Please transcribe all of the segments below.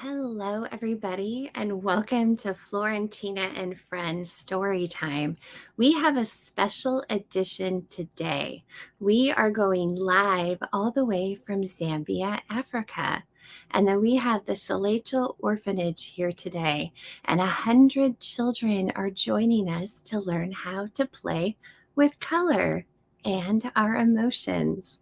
Hello, everybody, and welcome to Florentina and Friends Storytime. We have a special edition today. We are going live all the way from Zambia, Africa. And then we have the Celecho Orphanage here today, and 100 children are joining us to learn how to play with color and our emotions.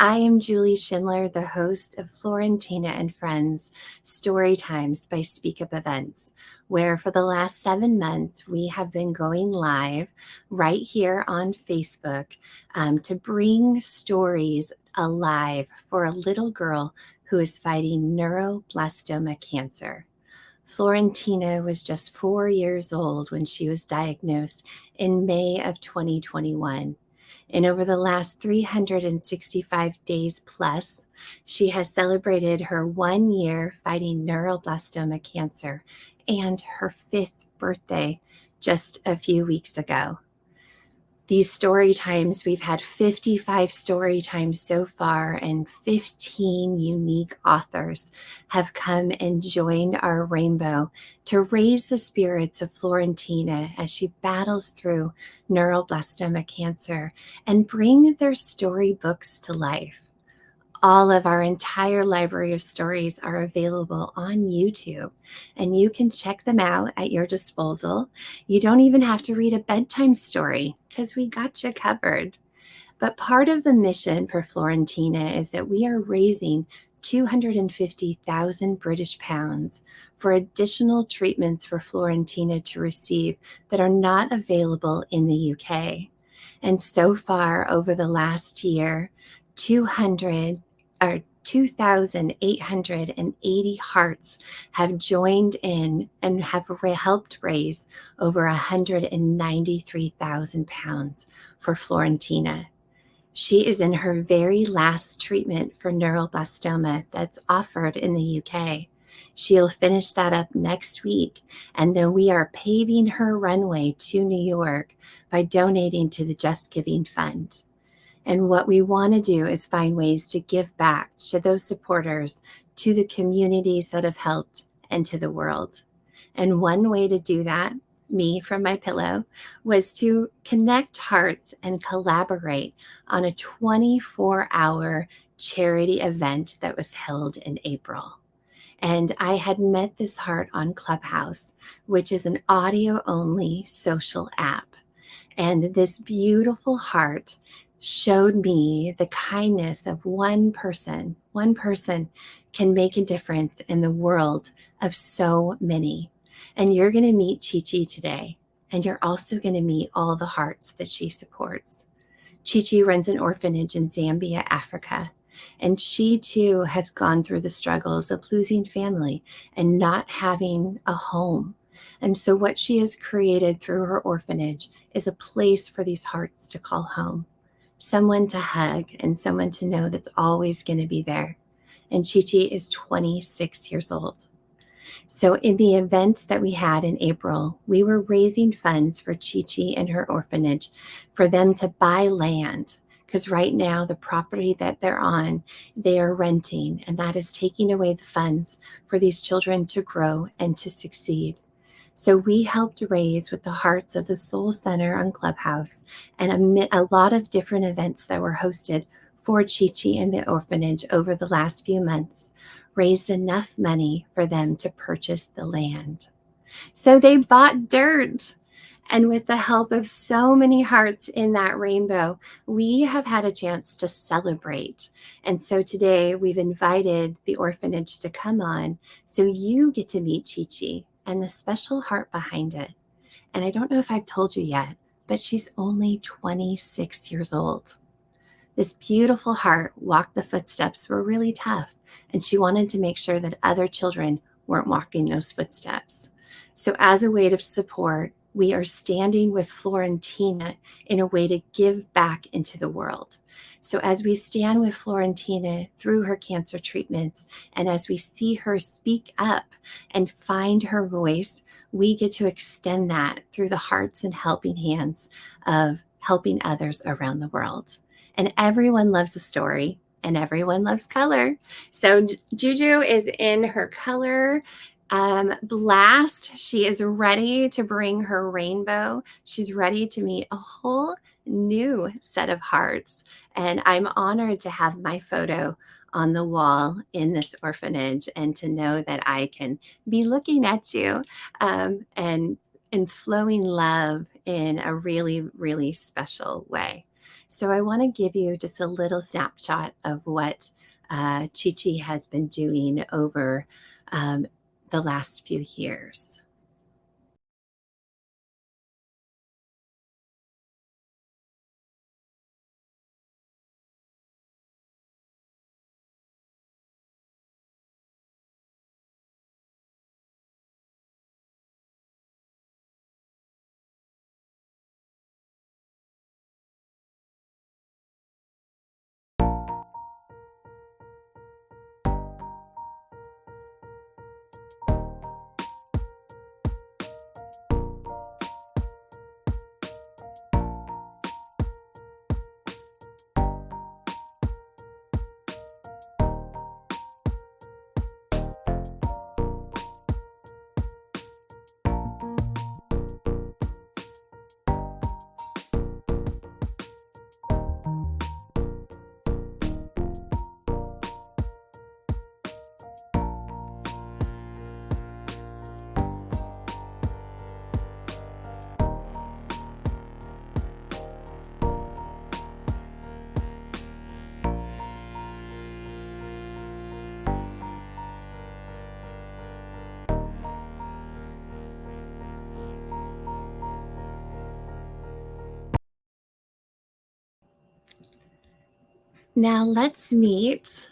I am Julie Schindler, the host of Florentina and Friends Story Times by SpeakUp Events, where for the last 7 months we have been going live right here on Facebook to bring stories alive for a little girl who is fighting neuroblastoma cancer. Florentina was just 4 years old when she was diagnosed in May of 2021. And over the last 365 days plus, she has celebrated her 1 year fighting neuroblastoma cancer and her 5th birthday just a few weeks ago. These story times, we've had 55 story times so far, and 15 unique authors have come and joined our rainbow to raise the spirits of Florentina as she battles through neuroblastoma cancer and bring their storybooks to life. All of our entire library of stories are available on YouTube, and you can check them out at your disposal. You don't even have to read a bedtime story because we got you covered. But part of the mission for Florentina is that we are raising 250,000 British pounds for additional treatments for Florentina to receive that are not available in the UK. And so far, over the last year, 2,880 hearts have joined in and have helped raise over 193,000 pounds for Florentina. She is in her very last treatment for neuroblastoma that's offered in the UK. She'll finish that up next week, and then we are paving her runway to New York by donating to the Just Giving Fund. And what we want to do is find ways to give back to those supporters, to the communities that have helped, and to the world. And one way to do that, me from my pillow, was to connect hearts and collaborate on a 24-hour charity event that was held in April. And I had met this heart on Clubhouse, which is an audio-only social app. And this beautiful heart showed me the kindness of one person. One person can make a difference in the world of so many. And you're going to meet Chichi today, and you're also going to meet all the hearts that she supports. Chichi runs an orphanage in Zambia, Africa, and she too has gone through the struggles of losing family and not having a home. And so what she has created through her orphanage is a place for these hearts to call home, someone to hug, and someone to know that's always going to be there. And Chichi is 26 years old. So in the event that we had in April, we were raising funds for Chichi and her orphanage for them to buy land, because right now the property that they're on, they are renting, and that is taking away the funds for these children to grow and to succeed. So we helped raise with the hearts of the Soul Center on Clubhouse and a lot of different events that were hosted for Chichi and the orphanage over the last few months, raised enough money for them to purchase the land. So they bought dirt. And with the help of so many hearts in that rainbow, we have had a chance to celebrate. And so today we've invited the orphanage to come on so you get to meet Chichi and the special heart behind it. And I don't know if I've told you yet, but she's only 26 years old. This beautiful heart walked the footsteps were really tough, and she wanted to make sure that other children weren't walking those footsteps. So as a way of support, we are standing with Florentina in a way to give back into the world. So as we stand with Florentina through her cancer treatments, and as we see her speak up and find her voice, we get to extend that through the hearts and helping hands of helping others around the world. And everyone loves a story. and everyone loves color. So Juju is in her color blast. She is ready to bring her rainbow. She's ready to meet a whole new set of hearts. And I'm honored to have my photo on the wall in this orphanage and to know that I can be looking at you and flowing love in a really, really special way. So I want to give you just a little snapshot of what Chichi has been doing over the last few years. Now let's meet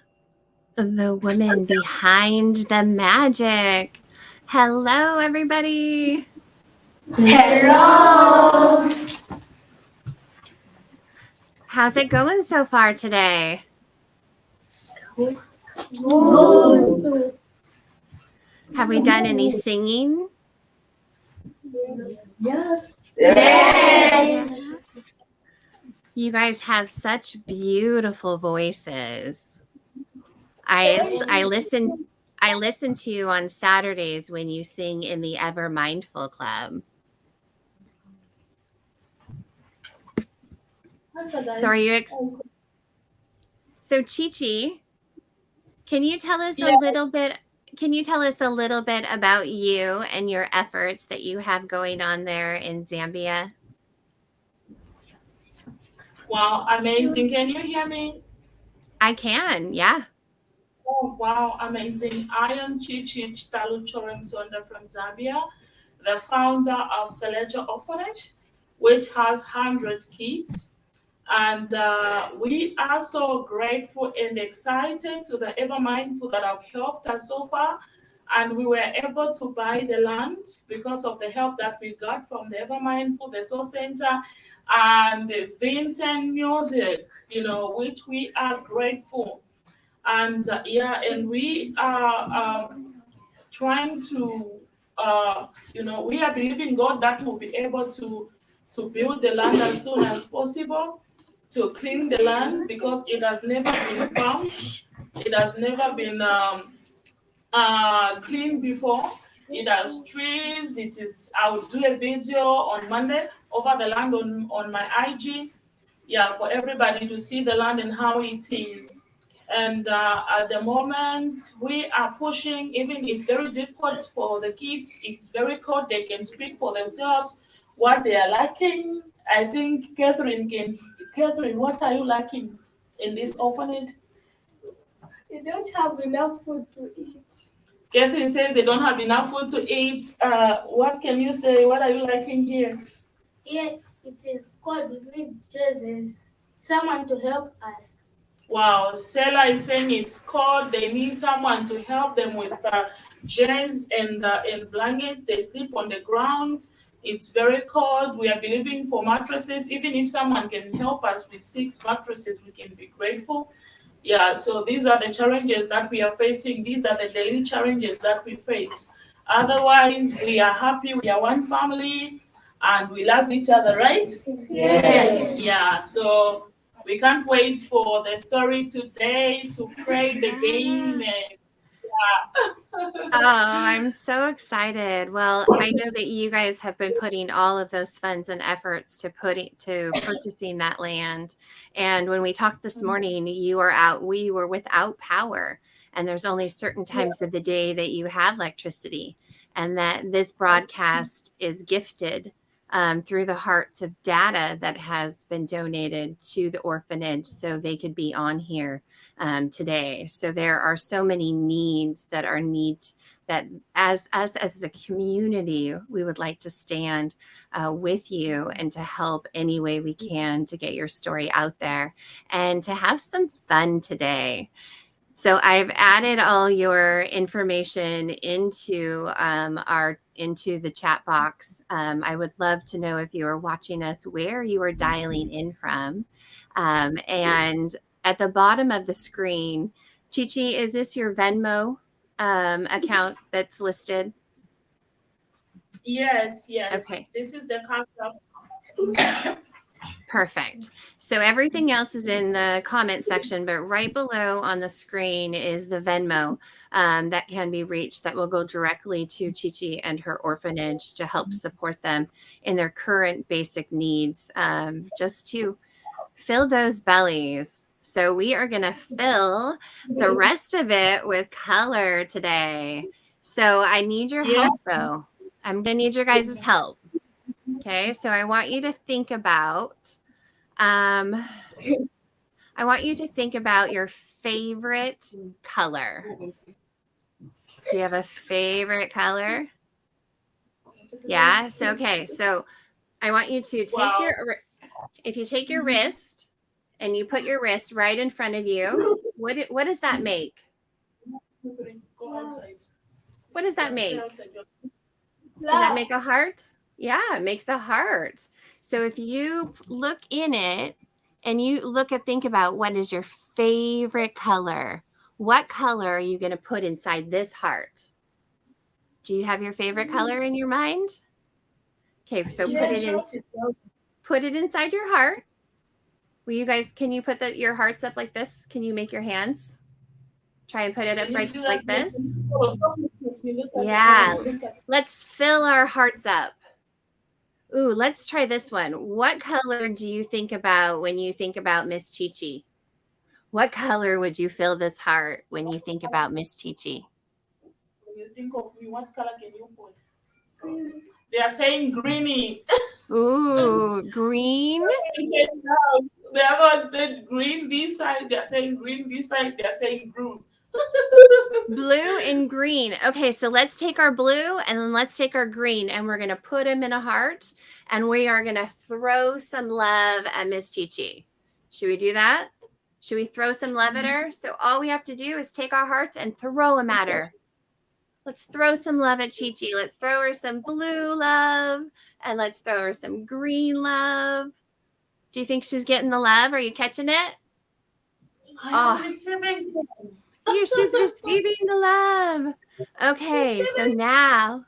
the woman behind the magic. Hello, everybody. Hello. How's it going so far today? Good. Have we done any singing? Yes. Yes. You guys have such beautiful voices. I listen to you on Saturdays when you sing in the Ever Mindful Club. So are you So Chichi, can you tell us a little bit about you and your efforts that you have going on there in Zambia? Wow, amazing. Can you hear me? I can, yeah. Oh, wow, amazing. I am Chichi Musonda from Zambia, the founder of Celecho Orphanage, which has 100 kids. And we are so grateful and excited to the Ever Mindful that have helped us so far. And we were able to buy the land because of the help that we got from the Ever Mindful, the Soul Center, and the Vincent Music, which we are grateful. And and we are trying to, we are believing God that we'll be able to build the land as soon as possible, to clean the land because it has never been found. It has never been cleaned before. It has trees. It is. I will do a video on Monday over the land on my IG. Yeah, for everybody to see the land and how it is. And at the moment, we are pushing. Even it's very difficult for the kids. It's very cold. They can speak for themselves what they are lacking. I think Catherine can. Catherine, what are you lacking in this orphanage? They don't have enough food to eat. Catherine says they don't have enough food to eat. What can you say? What are you lacking here? Yes, it is cold. We need Jesus, someone to help us. Wow, Sela is saying it's cold. They need someone to help them with chairs and blankets. They sleep on the ground. It's very cold. We are believing for mattresses. Even if someone can help us with 6 mattresses, we can be grateful. Yeah, so these are the challenges that we are facing. These are the daily challenges that we face. Otherwise, we are happy. We are one family and we love each other, right? Yes. Yeah, so We can't wait for the story today to play the game. And Oh, I'm so excited. Well, I know that you guys have been putting all of those funds and efforts to purchasing that land. And when we talked this morning, we were without power. And there's only certain times of the day that you have electricity. And that this broadcast is gifted through the hearts of data that has been donated to the orphanage so they could be on here today. So there are so many needs that as a community, we would like to stand with you and to help any way we can to get your story out there and to have some fun today. So I've added all your information into the chat box. I would love to know if you are watching us, where you are dialing in from. And at the bottom of the screen, Chichi, is this your Venmo account that's listed? yes. Okay. This is the concept. Perfect. So everything else is in the comment section, but right below on the screen is the Venmo that can be reached that will go directly to Chichi and her orphanage to help support them in their current basic needs, just to fill those bellies. So we are going to fill the rest of it with color today. So I need your help, though. I'm going to need your guys' help. Okay, so I want you to think about your favorite color. Do you have a favorite color? Yeah. So okay. So I want you to if you take your wrist and you put your wrist right in front of you, what does that make? What does that make? Does that make a heart? Yeah, it makes a heart. So if you look in it and you think about what is your favorite color, what color are you going to put inside this heart? Do you have your favorite color in your mind? Okay, so put it inside your heart. Will you guys, can you put your hearts up like this? Can you make your hands? Try and put it up right like this. Yeah, let's fill our hearts up. Ooh, let's try this one. What color do you think about when you think about Miss Chichi? What color would you fill this heart when you think about Miss Chichi? When you think of me, what color can you put? They are saying greeny. Ooh, green. They are not saying green this side. They are saying green this side. They are saying blue. Blue and green. Okay, so let's take our blue and then let's take our green and we're going to put them in a heart and we are going to throw some love at Miss Chichi. Should we do that? Should we throw some love at her? So all we have to do is take our hearts and throw them at her. Let's throw some love at Chichi. Let's throw her some blue love and let's throw her some green love. Do you think she's getting the love? Are you catching it? I'm receiving it. She's receiving the love. Okay, so now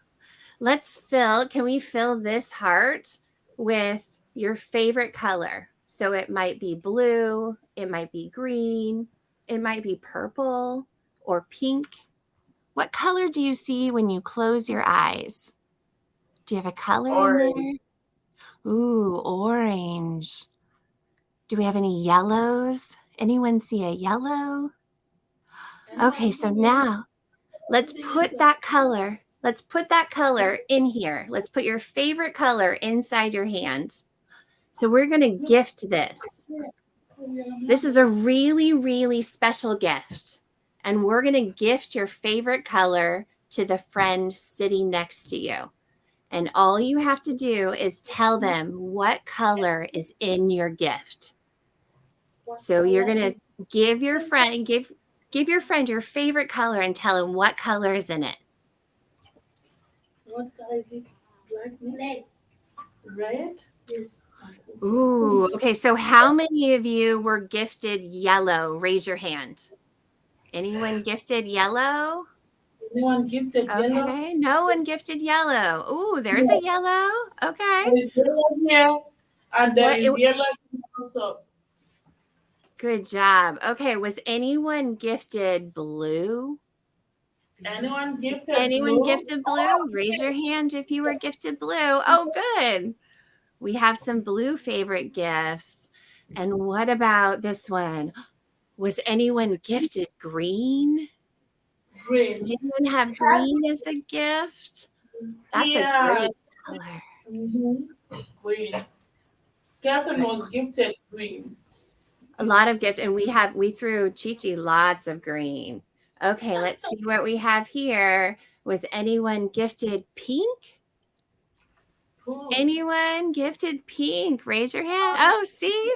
can we fill this heart with your favorite color? So it might be blue, it might be green, it might be purple or pink. What color do you see when you close your eyes? Do you have a color in there? Ooh, orange. Do we have any yellows? Anyone see a yellow? Okay, so now let's put that color in here. Let's put your favorite color inside your hand. So we're going to gift this. This is a really, really special gift. And we're going to gift your favorite color to the friend sitting next to you. And all you have to do is tell them what color is in your gift. So you're going to give your friend your favorite color and tell him what color is in it. What color is it? Black? Red? Yes. Ooh, okay. So how many of you were gifted yellow? Raise your hand. Anyone gifted yellow? Anyone gifted yellow? Okay, no one gifted yellow. Ooh, there's a yellow. Okay. There is yellow here, and there is yellow also. Good job. Okay, was anyone gifted blue? Anyone gifted Anyone blue? gifted blue? Raise your hand if you were gifted blue. Oh, good. We have some blue favorite gifts. And what about this one? Was anyone gifted green? Green. Did anyone have green as a gift? That's a great color. Green. Catherine was gifted green. A lot of gift, and we threw Chichi lots of green. Okay, let's see what we have here. Was anyone gifted pink? Anyone gifted pink? Raise your hand. Oh, see?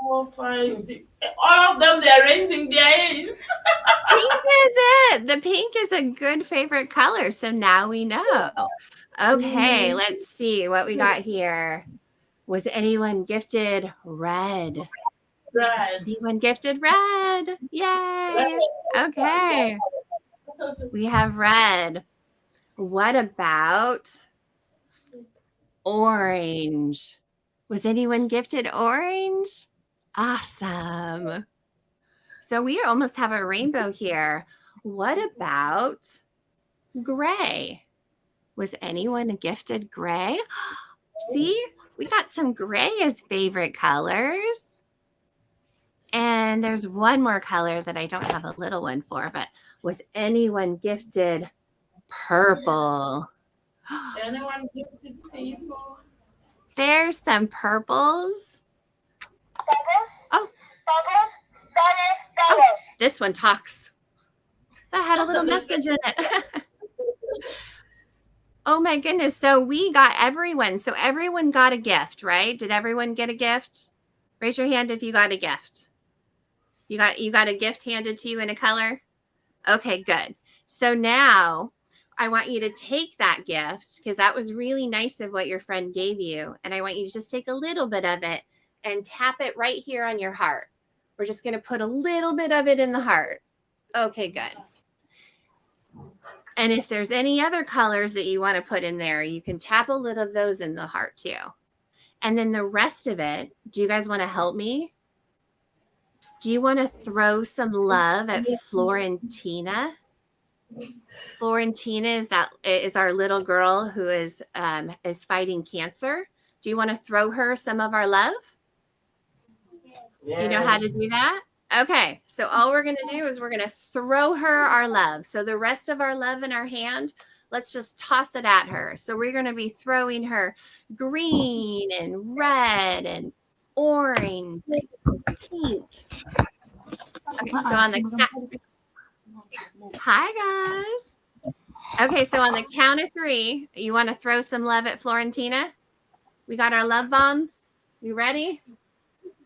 4, 5, 6. All of them, they're raising their hands. Pink is it. The pink is a good favorite color. So now we know. Okay, let's see what we got here. Was anyone gifted red? Red. Anyone gifted red? Yay. Okay. We have red. What about orange? Was anyone gifted orange? Awesome. So we almost have a rainbow here. What about gray? Was anyone gifted gray? See, we got some gray as favorite colors. And there's one more color that I don't have a little one for, but was anyone gifted purple? Anyone gifted people? There's some purples. Oh, this one talks. That had a little message in it. Oh my goodness. So we got everyone. So everyone got a gift, right? Did everyone get a gift? Raise your hand if you got a gift. You got a gift handed to you in a color? Okay, good. So now I want you to take that gift because that was really nice of what your friend gave you. And I want you to just take a little bit of it and tap it right here on your heart. We're just going to put a little bit of it in the heart. Okay, good. And if there's any other colors that you want to put in there, you can tap a little of those in the heart too. And then the rest of it, do you guys want to help me? Do you want to throw some love at Florentina? Florentina is our little girl who is fighting cancer. Do you want to throw her some of our love? Yes. Do you know how to do that? Okay, so all we're going to do is we're going to throw her our love. So the rest of our love in our hand, let's just toss it at her. So we're going to be throwing her green and red and orange and pink. Okay, so on the hi guys. Okay, so on the count of 3, you want to throw some love at Florentina? We got our love bombs. You ready?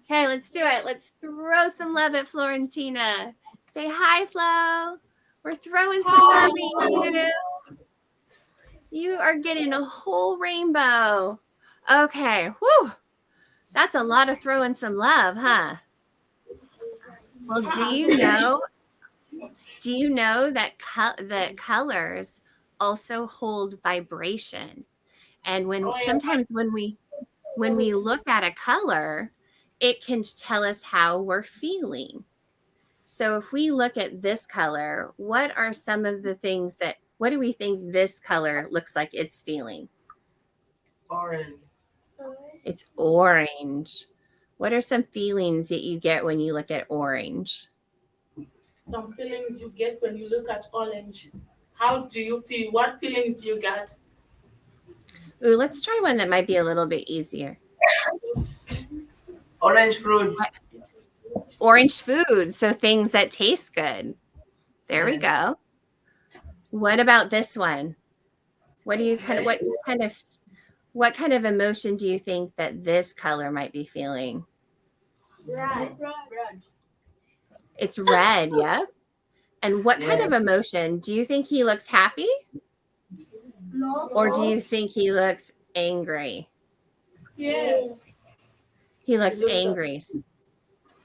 Okay, let's do it. Let's throw some love at Florentina. Say hi, Flo. We're throwing some love at you. You are getting a whole rainbow. Okay, whew. That's a lot of throwing some love, huh? Well, do you know that the colors also hold vibration? And sometimes when we look at a color, it can tell us how we're feeling. So if we look at this color, what are some of the things what do we think this color looks like it's feeling? Orange. It's orange. What are some feelings that you get when you look at orange? Some feelings you get when you look at orange. How do you feel? What feelings do you get? Ooh, let's try one that might be a little bit easier. Orange fruit. Orange food. So things that taste good. There we go. What about this one? What kind of emotion do you think that this color might be feeling? Red. It's red, yep. And what kind of emotion? Do you think he looks happy? No. Or do you think he looks angry? Yes. He looks angry,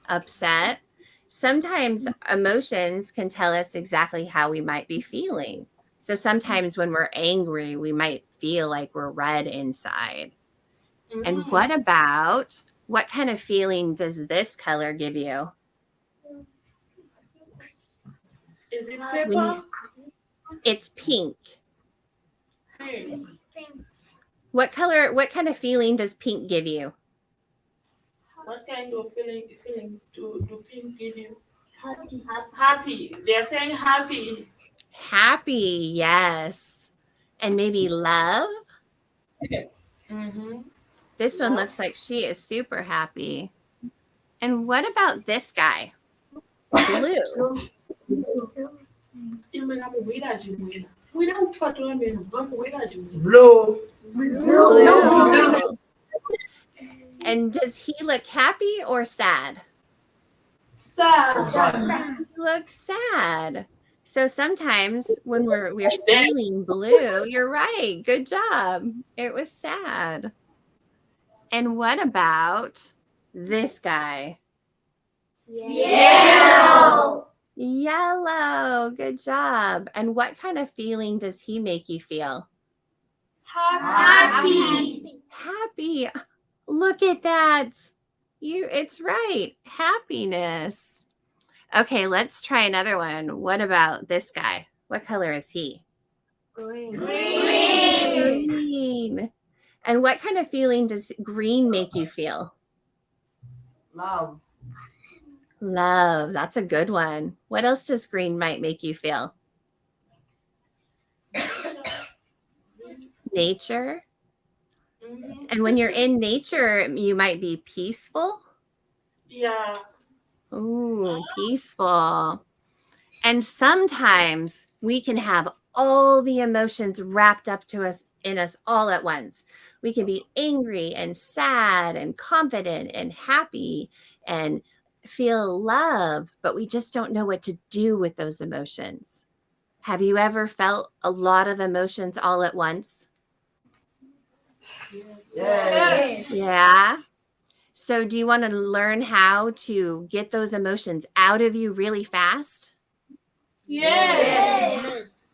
upset. Sometimes emotions can tell us exactly how we might be feeling. So sometimes when we're angry, we might feel like we're red inside. And what kind of feeling does this color give you? Is it When paper? it's pink. Pink. What kind of feeling does pink give you? What kind of feeling do pink give you? Happy. Happy. They're saying happy. Happy, yes. And maybe love? Mm-hmm. This one Love. looks like she is super happy. And what about this guy? Blue. Blue. Blue. And does he look happy or sad? Sad. He looks sad. So sometimes when we're feeling blue, you're right. Good job. It was sad. And what about this guy? Yellow. Yellow. Good job. And what kind of feeling does he make you feel? Happy. Happy. Look at that. It's right. Happiness. Okay, let's try another one. What about this guy? What color is he? Green. Green. And what kind of feeling does green make you feel? Love. Love. That's a good one. What else does green might make you feel? Nature. Mm-hmm. And when you're in nature, you might be peaceful. Yeah. Ooh, peaceful. And sometimes we can have all the emotions wrapped up to us in us all at once. We can be angry and sad and confident and happy and feel love, but we just don't know what to do with those emotions. Have you ever felt a lot of emotions all at once? Yes. Yeah. So do you want to learn how to get those emotions out of you really fast? Yes.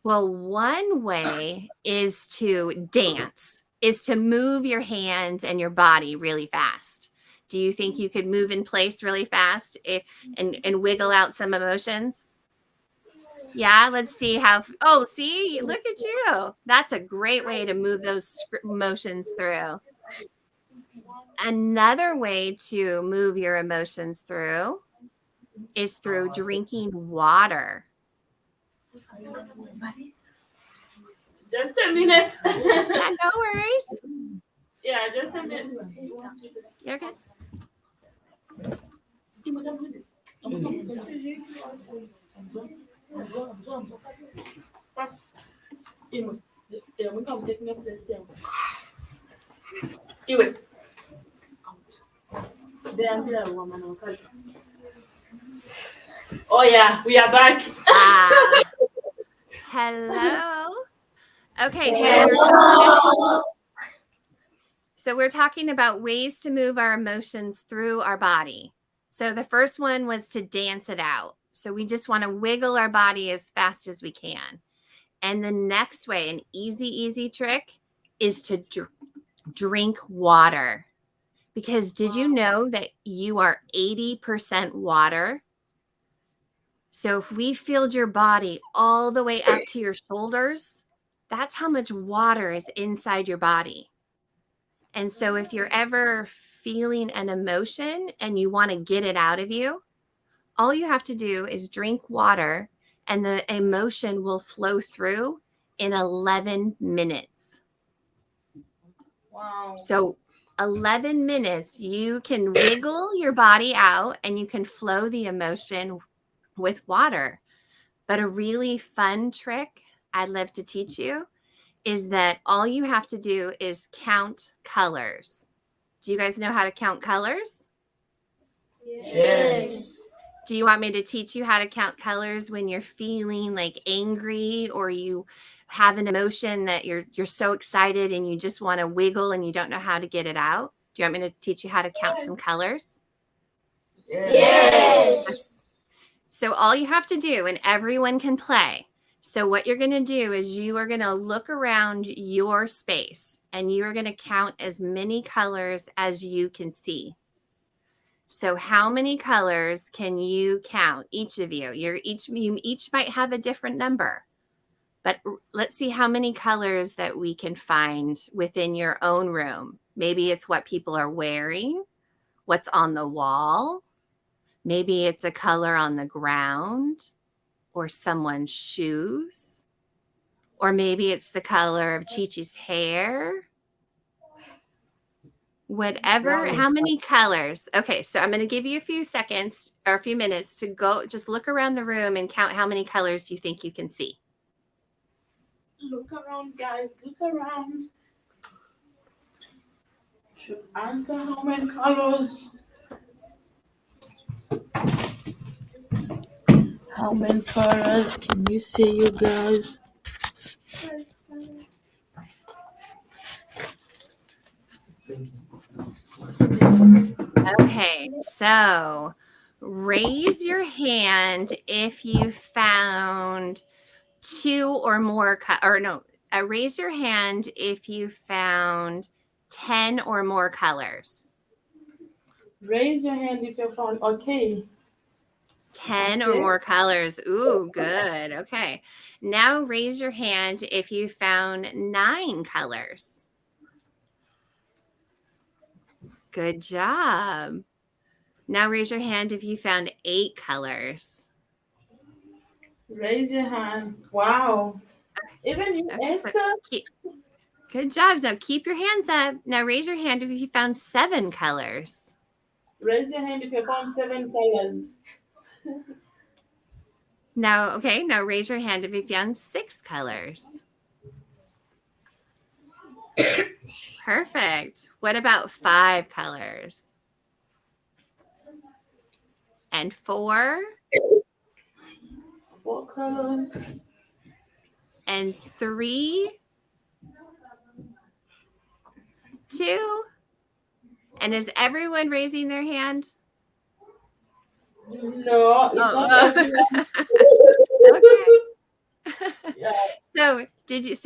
Well, one way is to dance, is to move your hands and your body really fast. Do you think you could move in place really fast and wiggle out some emotions? Yeah, let's see how. Oh, see, look at you. That's a great way to move those emotions through. Another way to move your emotions through is through drinking water. Just a minute. Yeah, no worries. Yeah, just a minute. You're good. First. We come taking up the stairs. Anyway. Oh yeah, we are back. Hello. Okay, so we're talking about ways to move our emotions through our body. So the first one was to dance it out. So we just want to wiggle our body as fast as we can. And the next way, an easy trick, is to drink water. Because did you know that you are 80% water? So if we filled your body all the way up to your shoulders, that's how much water is inside your body. And so if you're ever feeling an emotion and you want to get it out of you, all you have to do is drink water and the emotion will flow through in 11 minutes. Wow. So 11 minutes, you can wiggle your body out and you can flow the emotion with water. But a really fun trick I'd love to teach you is that all you have to do is count colors. Do you guys know how to count colors? Yes. Do you want me to teach you how to count colors when you're feeling like angry or you have an emotion that you're so excited and you just want to wiggle and you don't know how to get it out? Do you want me to teach you how to count some colors? Yes. So all you have to do, and everyone can play. So what you're going to do is you are going to look around your space and you are going to count as many colors as you can see. So how many colors can you count, each of you? You each might have a different number, but let's see how many colors that we can find within your own room. Maybe it's what people are wearing, what's on the wall. Maybe it's a color on the ground or someone's shoes. Or maybe it's the color of Chichi's hair. Whatever, how many colors? Okay, so I'm going to give you a few seconds or a few minutes to go, just look around the room and count how many colors you think you can see. Look around, guys. Look around. Should answer how many colors. How many colors can you see, you guys? Okay, so raise your hand if you found two or more, raise your hand if you found 10 or more colors. Raise your hand if you found, okay. 10 or more colors. Ooh, good. Okay. Now raise your hand if you found 9 colors. Good job. Now raise your hand if you found 8 colors. Raise your hand. Wow. Even you, Okay, Esther. Good job. Now keep your hands up. Now raise your hand if you found 7 colors. Raise your hand if you found 7 colors. Now raise your hand if you found 6 colors. Perfect. What about 5 colors? And 4? 4 colors. And 3? 2? And is everyone raising their hand? No, it's not everyone. Okay. Yeah. So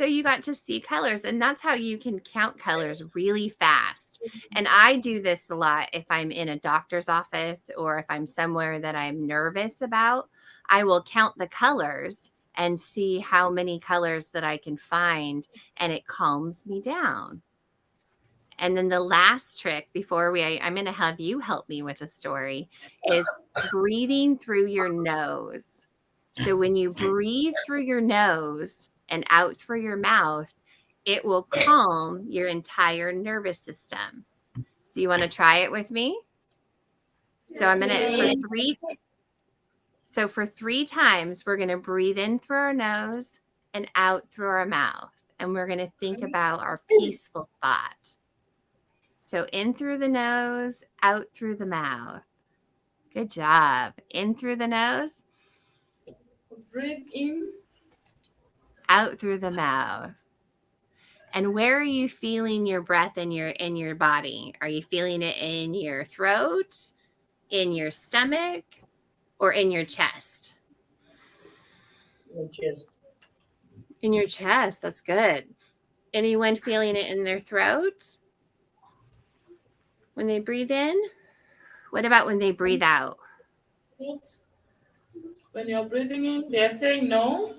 you got to see colors, and that's how you can count colors really fast. And I do this a lot if I'm in a doctor's office or if I'm somewhere that I'm nervous about. I will count the colors and see how many colors that I can find, and it calms me down. And then the last trick before I'm going to have you help me with a story is breathing through your nose. So when you breathe through your nose and out through your mouth, it will calm your entire nervous system. So you want to try it with me? So I'm going to, for 3 times, we're going to breathe in through our nose and out through our mouth. And we're going to think about our peaceful spot. So in through the nose, out through the mouth. Good job. In through the nose. Breathe in. Out through the mouth. And where are you feeling your breath in your body? Are you feeling it in your throat, in your stomach, or in your chest? Your chest. In your chest. That's good. Anyone feeling it in their throat when they breathe in? What about when they breathe out? When you're breathing in, they're saying no.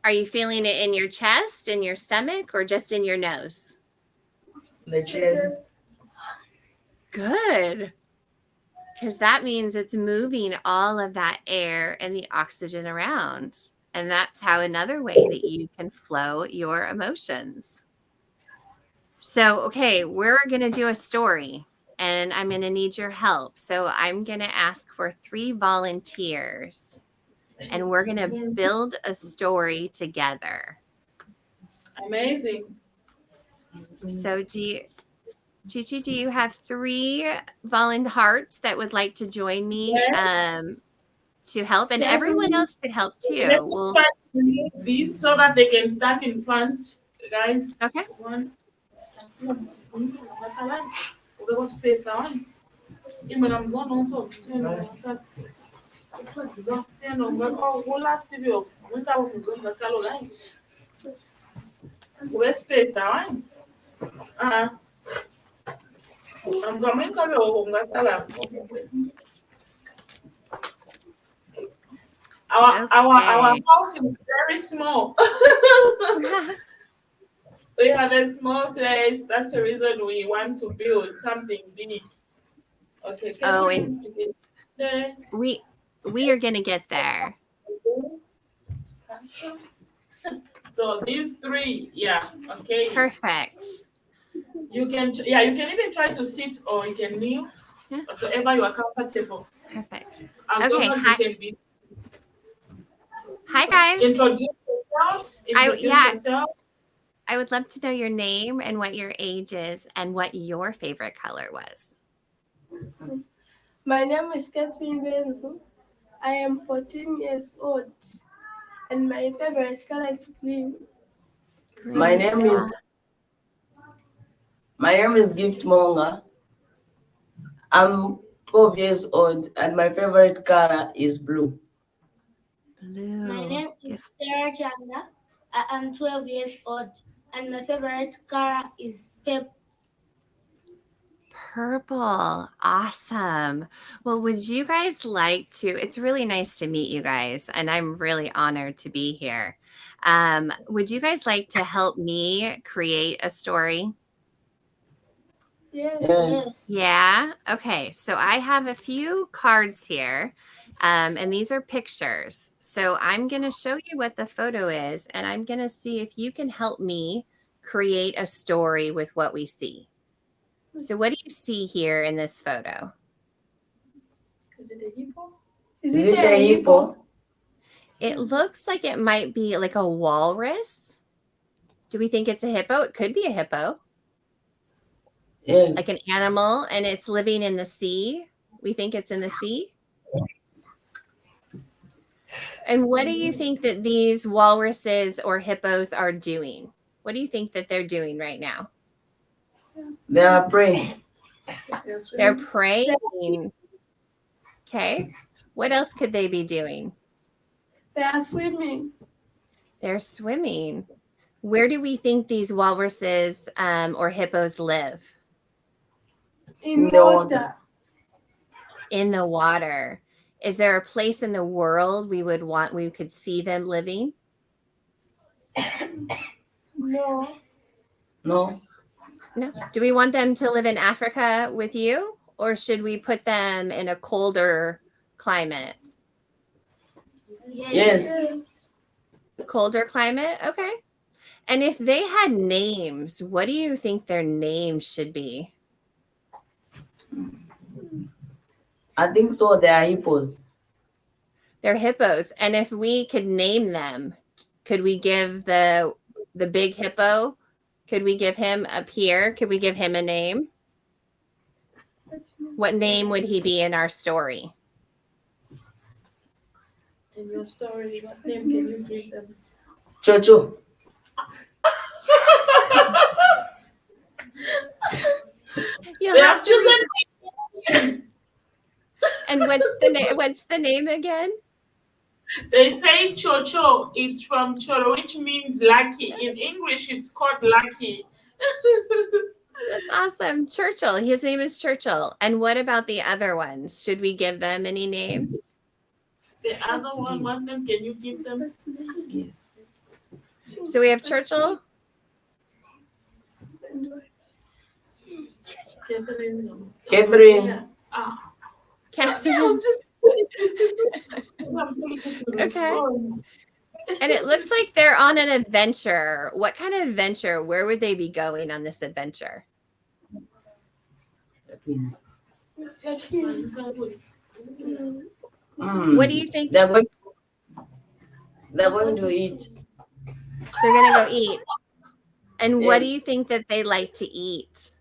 Are you feeling it in your chest, in your stomach, or just in your nose? The chest. Good. Because that means it's moving all of that air and the oxygen around. And that's how another way that you can flow your emotions. So, okay, we're going to do a story and I'm going to need your help. So I'm going to ask for 3 volunteers and we're going to build a story together. Amazing. So Chichi, do you have 3 hearts that would like to join me to help? And everyone else could help too. We'll these so that they can stand in front, guys. Okay. I'm coming our house is very small. We have a small place. That's the reason we want to build something big. Okay. Oh, and we are gonna get there. So these three, yeah, okay. Perfect. You can even try to sit or you can kneel, whatever you are comfortable. Perfect. As Okay. long as you can be. Hi guys. Introduce yourself. I would love to know your name and what your age is and what your favorite color was. My name is Catherine Benzo. I am 14 years old and my favorite color is green. My name is Gift Monga. I'm 12 years old and my favorite color is blue. Blue. My name is Sarah Janga. I am 12 years old and my favorite color is purple. Purple. Awesome. Well, would you guys like to, it's really nice to meet you guys and I'm really honored to be here. Would you guys like to help me create a story? Yes. Yeah. Okay. So I have a few cards here and these are pictures. So I'm going to show you what the photo is and I'm going to see if you can help me create a story with what we see. So what do you see here in this photo? Is it a hippo? Is it a hippo? It looks like it might be like a walrus. Do we think it's a hippo? It could be a hippo. Yes. Like an animal and it's living in the sea. We think it's in the sea. And what do you think that these walruses or hippos are doing? What do you think that they're doing right now? They are praying. They're praying. Okay. What else could they be doing? They are swimming. They're swimming. Where do we think these walruses or hippos live? In the water. In the water. Is there a place in the world we could see them living? No. No. Do we want them to live in Africa with you? Or should we put them in a colder climate? Yes. Colder climate? Okay. And if they had names, what do you think their names should be? I think so. They are hippos. They're hippos. And if we could name them, could we give the big hippo, could we give him up here? Could we give him a name? What name would he be in our story? In your story, what name can you give them? Chocho. They have chosen. And what's the name again? They say Chocho. It's from Cholo, which means lucky. In English, it's called lucky. That's awesome. Churchill. His name is Churchill. And what about the other ones? Should we give them any names? The other one, what name can you give them? So we have Churchill. Catherine. Catherine. Catherine. Okay. And it looks like they're on an adventure. What kind of adventure? Where would they be going on this adventure? What do you think? They're going to eat. They're going to go eat. And what do Yes. you think that they like to eat?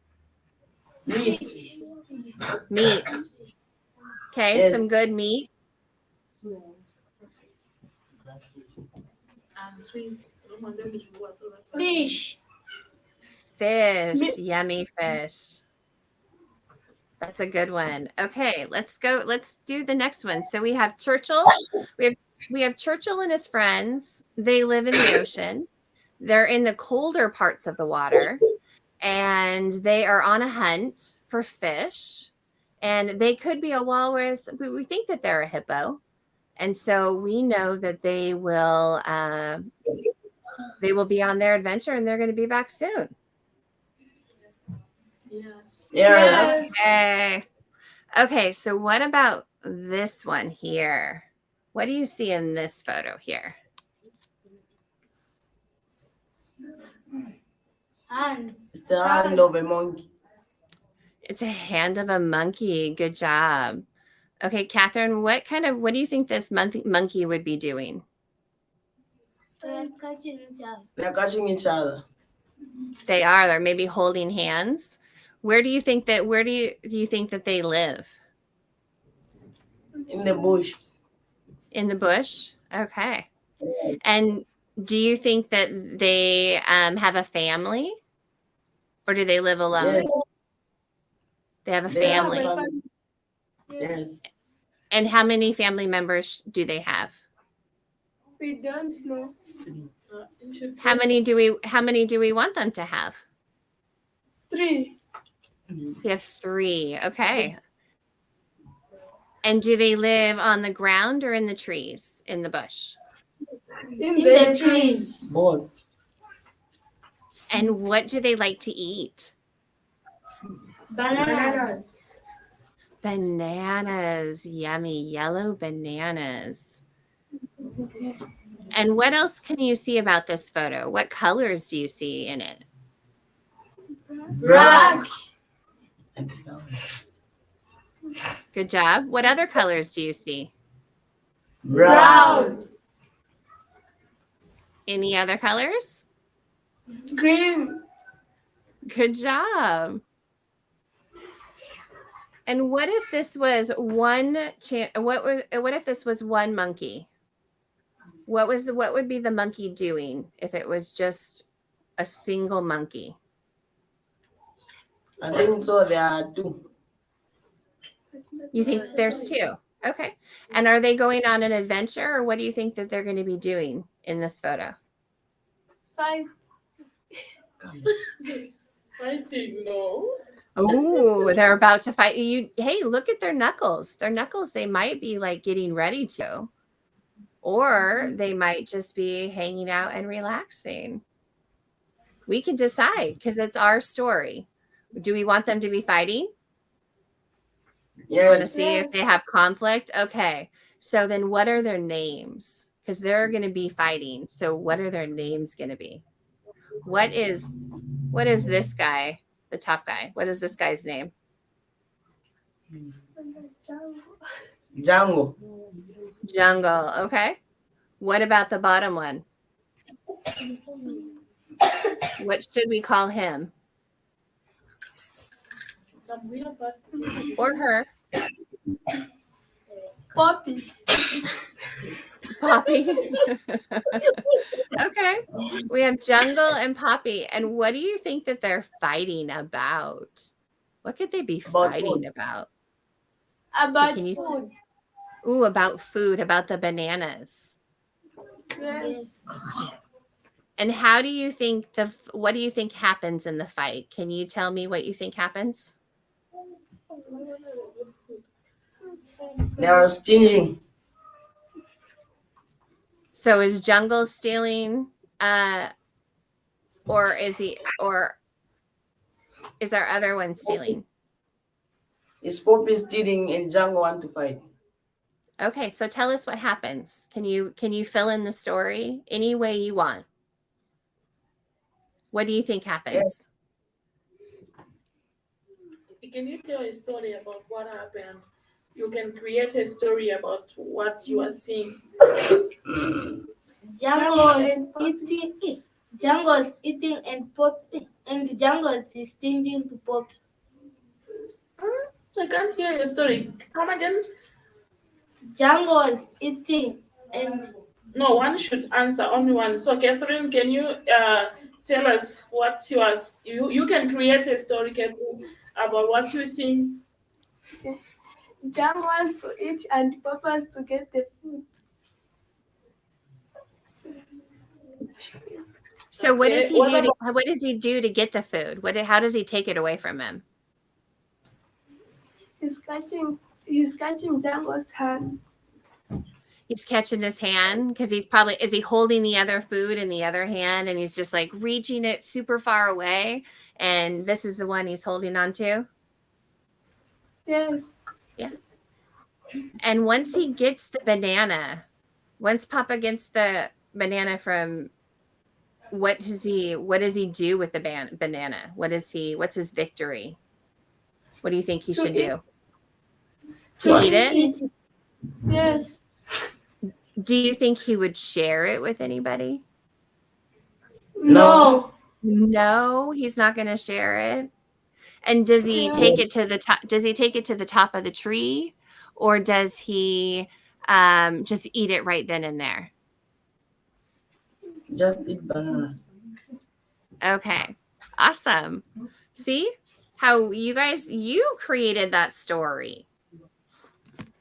Meat. Meat. Okay, Yes. some good meat. Fish. Fish. Yummy fish. That's a good one. Okay, let's go. Let's do the next one. So we have Churchill. We have Churchill and his friends. They live in the ocean. They're in the colder parts of the water. And they are on a hunt for fish, and they could be a walrus, but we think that they're a hippo. And so we know that they will be on their adventure, and they're going to be back soon. Yes. Yes. Okay, so what about this one here? What do you see in this photo here? Hands. It's a hand of a monkey. It's a hand of a monkey. Good job. Okay, Catherine, what do you think this monkey would be doing? They're catching each other. They're catching each other. They're maybe holding hands. Where do you think that they live? In the bush. In the bush? Okay. Yes. And do you think that they have a family, or do they live alone? Yes. They have a They have a family. family. Yes. And how many family members do they have? We don't know. How many do we want them to have? 3. We have 3. Okay. And do they live on the ground or in the trees, in the bush? In the trees. Both. And what do they like to eat? Bananas. Bananas. Yummy. Yellow bananas. And what else can you see about this photo? What colors do you see in it? Black. Good job. What other colors do you see? Brown. Any other colors? Green. Good job. And what if this was one what if this was one monkey? What would be the monkey doing if it was just a single monkey? I think so. There are 2. You think there's 2? Okay. And are they going on an adventure, or what do you think that they're going to be doing in this photo? Fight. Fighting, no. Oh, they're about to fight. Hey, look at their knuckles. Their knuckles, they might be like getting ready to. Or they might just be hanging out and relaxing. We can decide, because it's our story. Do we want them to be fighting? Yes. You want to see if they have conflict? Okay. So then what are their names? Because they're going to be fighting. So what are their names going to be? What is this guy, the top guy? What is this guy's name? Django. Jungle. Okay. What about the bottom one? What should we call him? Or her? Poppy. Poppy. Okay. We have Jungle and Poppy. And what do you think that they're fighting about? What could they be fighting about? About Can you food. Ooh, about food, about the bananas. Yes. And what do you think happens in the fight? Can you tell me what you think happens? They are stinging. So is Jungle stealing, or is our other one stealing? Is Poppy stealing and Django want to fight? Okay, so tell us what happens. Can you fill in the story any way you want? What do you think happens? Yes. Can you tell a story about what happened? You can create a story about what you are seeing. Django is eating and Poppy, and Django is stinging to Poppy. I can't hear your story. Come again. Django is eating and No, one should answer, only one. So, Catherine, can you tell us what you can create a story, Catherine, about what you're seeing? Django wants to eat and Poppy wants to get the food. So what does he do? What does he do to get the food? How does he take it away from him? He's catching Django's hand. He's catching his hand because is he holding the other food in the other hand and he's just like reaching it super far away? And this is the one he's holding on to? Yes. Yeah. And once he gets the banana, once Papa gets the banana from, what does he do with the banana? What's his victory? What do you think he should do? To eat it? Yes. Do you think he would share it with anybody? No. No, he's not going to share it. And does he take it to the top? Does he take it to the top of the tree, or does he just eat it right then and there? Just eat banana. Okay, awesome. See how you created that story,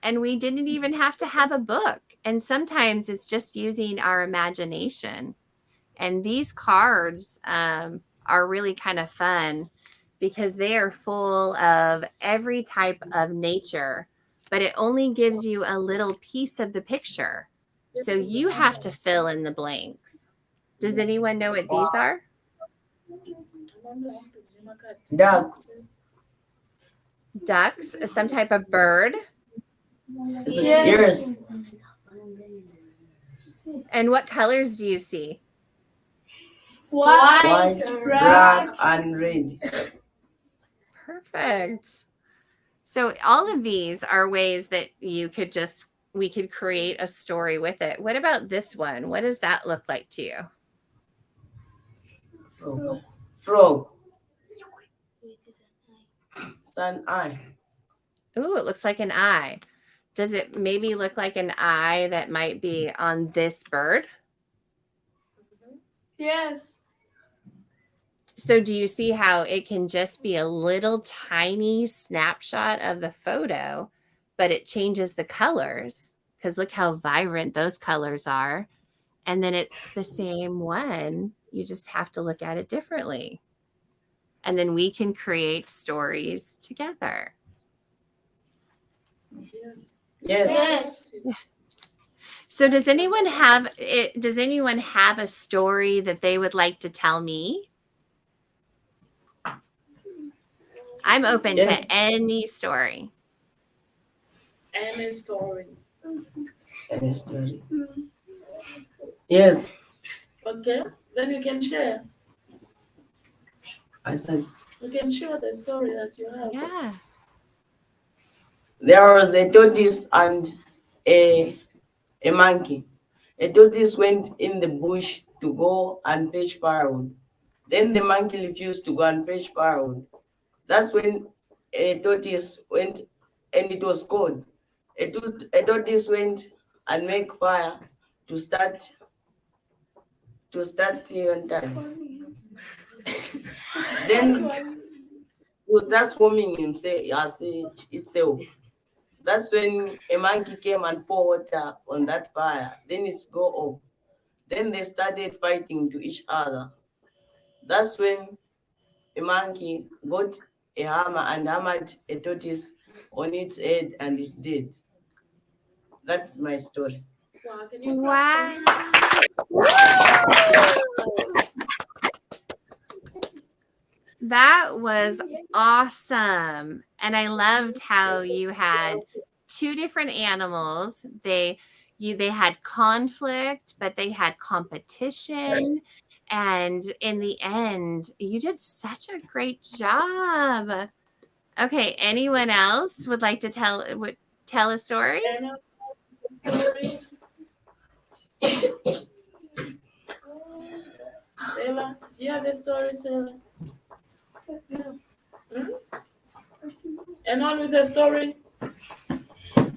and we didn't even have to have a book. And sometimes it's just using our imagination. And these cards are really kind of fun because they are full of every type of nature, but it only gives you a little piece of the picture. So you have to fill in the blanks. Does anyone know what these are? Ducks. Ducks, some type of bird. Yes. And what colors do you see? White, black, and red. Perfect. So all of these are ways that we could create a story with it. What about this one? What does that look like to you? Frog. It's an eye. Ooh, it looks like an eye. Does it maybe look like an eye that might be on this bird? Yes. So do you see how it can just be a little tiny snapshot of the photo, but it changes the colors? Because look how vibrant those colors are. And then it's the same one. You just have to look at it differently. And then we can create stories together. Yes. Yeah. So does anyone have a story that they would like to tell me? I'm open to any story. Any story. Any story. Yes. Okay, then you can share. I said. You can share the story that you have. Yeah. There was a tortoise and a monkey. A tortoise went in the bush to go and fetch firewood. Then the monkey refused to go and fetch firewood. That's when a tortoise went, and it was cold. A tortoise went and make fire to start on time. Then that's warming itself. That's when a monkey came and poured water on that fire. Then it's go off. Then they started fighting to each other. That's when a monkey got a hammer and hammered a tortoise on its head and it did. That's my story. Wow. That was awesome. And I loved how you had two different animals. They had conflict, but they had competition. And in the end, you did such a great job. Okay, anyone else would like to tell a story? Sarah, do you have a story, Sarah? Anyone with a story?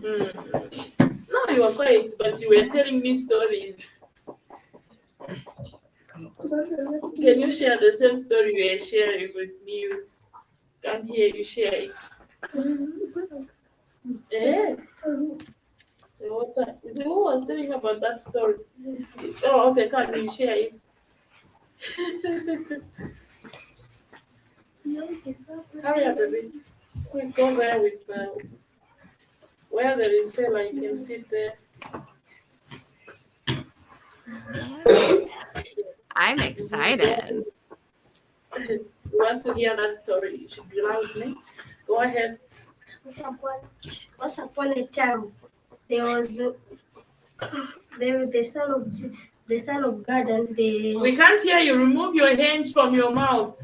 No, you were quiet, but you were telling me stories. Can you share the same story you were sharing with me? Can't hear you share it. Who was telling about that story? Oh, okay, can you share it? Hurry up, baby. We go there with where there is cellar, you can sit there. I'm excited. You want to hear that story? You should be loud, me. Go ahead. Once upon a time, there was the son of God and the. We can't hear you. Remove your hands from your mouth.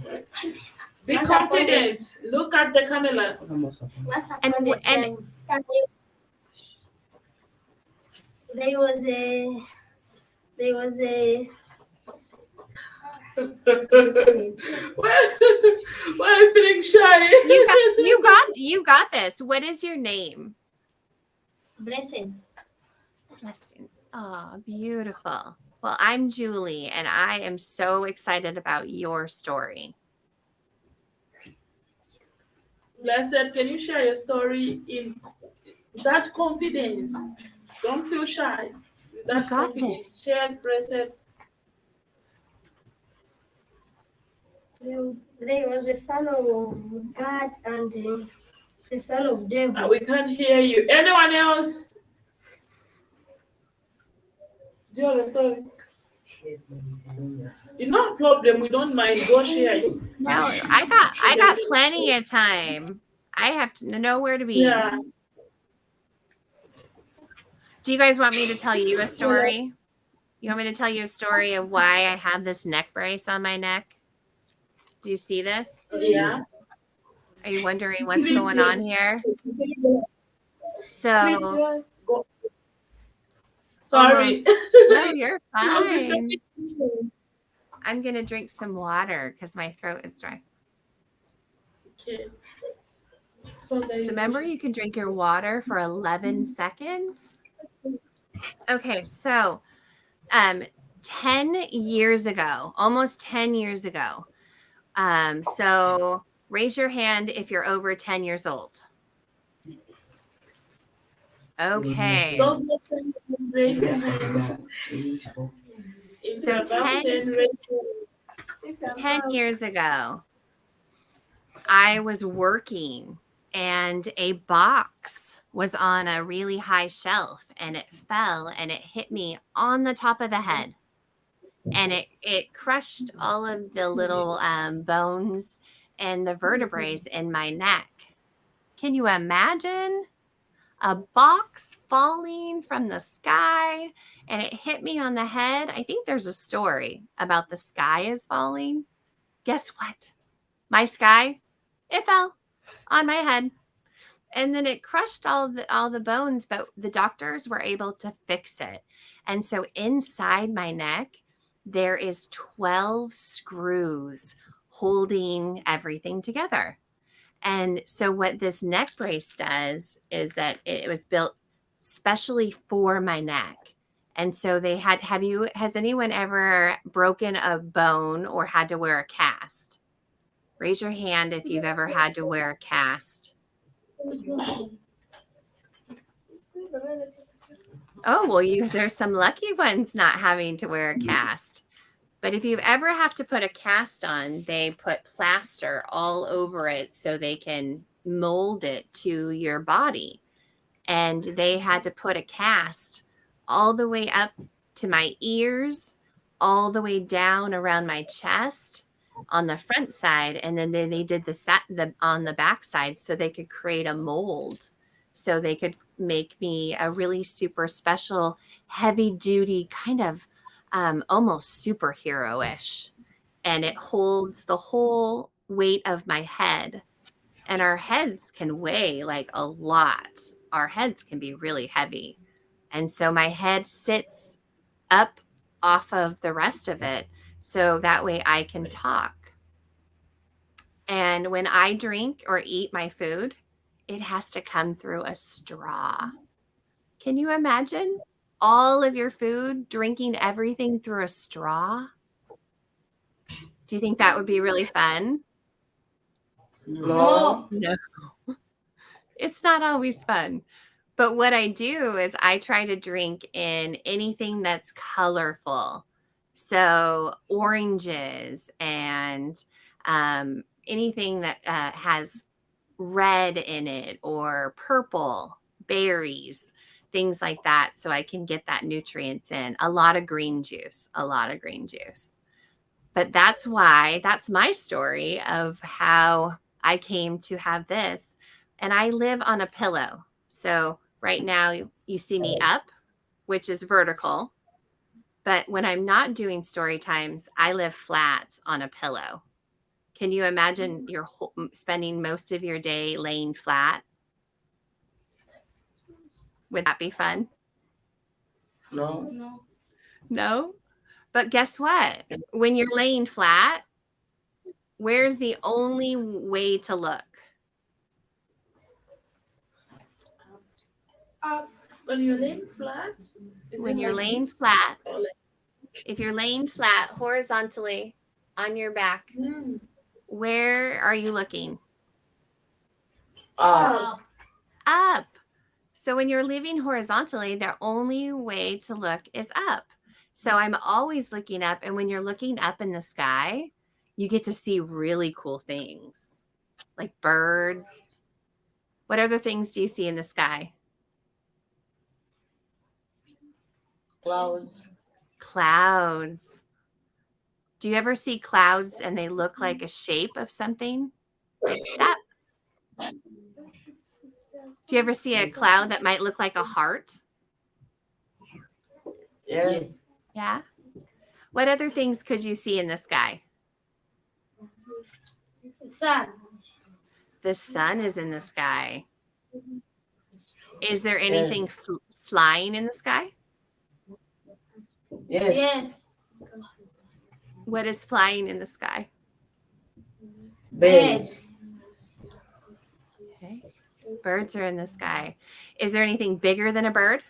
Be Once upon confident. Look at the camera. Once upon a time, there was a Why are you feeling shy? You got this. What is your name? blessed. Blessings. Oh, beautiful. Well, I'm Julie, and I am so excited about your story. Blessed, can you share your story in that confidence? Don't feel shy. With that got confidence. this. Share, Blessed. There was a son of God and the son of devil. We can't hear you. Anyone else? Do you have a story? No problem. We don't mind. Go share. No, I got plenty of time. I have to know where to be. Yeah. Do you guys want me to tell you a story? You want me to tell you a story of why I have this neck brace on my neck? Do you see this? Yeah. Are you wondering what's going on here? So, sorry. No, you're fine. I'm going to drink some water because my throat is dry. Okay. So remember, you can drink your water for 11 seconds. Okay, so 10 years ago, almost 10 years ago. So raise your hand if you're over 10 years old. Okay. So 10 years ago, I was working and a box was on a really high shelf and it fell and it hit me on the top of the head. And it crushed all of the little bones and the vertebrae in my neck. Can you imagine a box falling from the sky and it hit me on the head? I think there's a story about the sky is falling. Guess what? My sky, it fell on my head. And then it crushed all the bones, but the doctors were able to fix it. And so inside my neck, there is 12 screws holding everything together. And so what this neck brace does is that it was built specially for my neck. And so they has anyone ever broken a bone or had to wear a cast? Raise your hand if you've ever had to wear a cast. Oh, well, there's some lucky ones not having to wear a cast. But if you ever have to put a cast on, they put plaster all over it so they can mold it to your body. And they had to put a cast all the way up to my ears, all the way down around my chest on the front side. And then they did the on the back side so they could create a mold. So they could make me a really super special, heavy duty kind of almost superhero-ish. And it holds the whole weight of my head. And our heads can weigh like a lot. Our heads can be really heavy. And so my head sits up off of the rest of it. So that way I can talk. And when I drink or eat my food, it has to come through a straw. Can you imagine all of your food, drinking everything through a straw? Do you think that would be really fun? No. It's not always fun. But what I do is I try to drink in anything that's colorful. So oranges and anything that has red in it or purple, berries, things like that, so I can get that nutrients in. A lot of green juice. But that's my story of how I came to have this. And I live on a pillow. So right now you see me up, which is vertical. But when I'm not doing story times, I live flat on a pillow. Can you imagine you're spending most of your day laying flat? Would that be fun? No. No? But guess what? When you're laying flat, where's the only way to look? When you're laying flat? When you're laying flat, if you're laying flat horizontally on your back, where are you looking? Up. Up. So when you're living horizontally, the only way to look is up. So I'm always looking up. And when you're looking up in the sky, you get to see really cool things like birds. What other things do you see in the sky? Clouds. Do you ever see clouds and they look like a shape of something like that? Do you ever see a cloud that might look like a heart? Yes. Yeah. What other things could you see in the sky? Sun. The sun is in the sky. Is there anything flying in the sky? Yes. What is flying in the sky? Birds. Okay. Birds are in the sky. Is there anything bigger than a bird?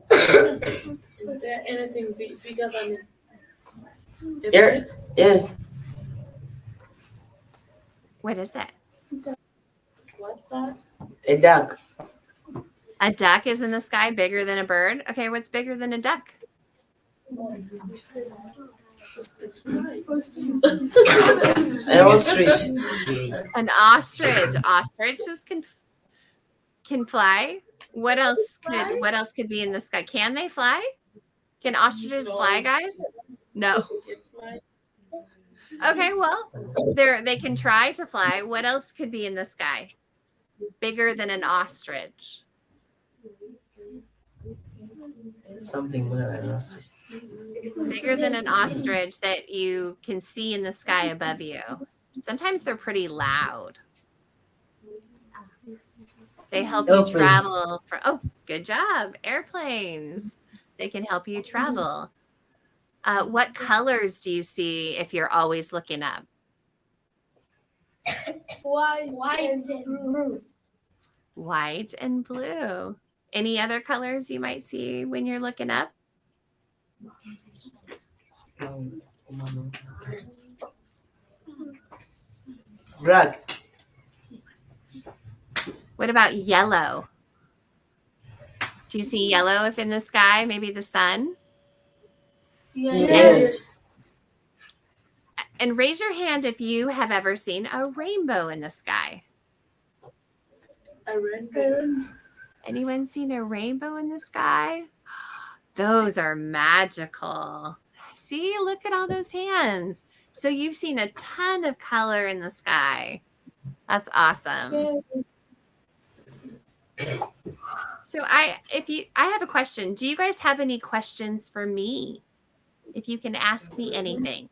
Is there anything bigger than a bird? Yes. What is that? What's that? A duck. A duck is in the sky, bigger than a bird. Okay, what's bigger than a duck? An ostrich. An ostrich. Ostriches can fly. What else could be in the sky? Can they fly? Can ostriches fly, guys? No. Okay, well, they can try to fly. What else could be in the sky? Bigger than an ostrich. Something bigger than an ostrich. Bigger than an ostrich that you can see in the sky above you. Sometimes they're pretty loud. They help you travel. Good job. Airplanes. They can help you travel. What colors do you see if you're always looking up? White and blue. White and blue. Any other colors you might see when you're looking up? Black. What about yellow? Do you see yellow if in the sky? Maybe the sun? Yes. And raise your hand if you have ever seen a rainbow in the sky. A rainbow. Anyone seen a rainbow in the sky? Those are magical. See, look at all those hands. So you've seen a ton of color in the sky. That's awesome. So I have a question. Do you guys have any questions for me? If you can ask me anything.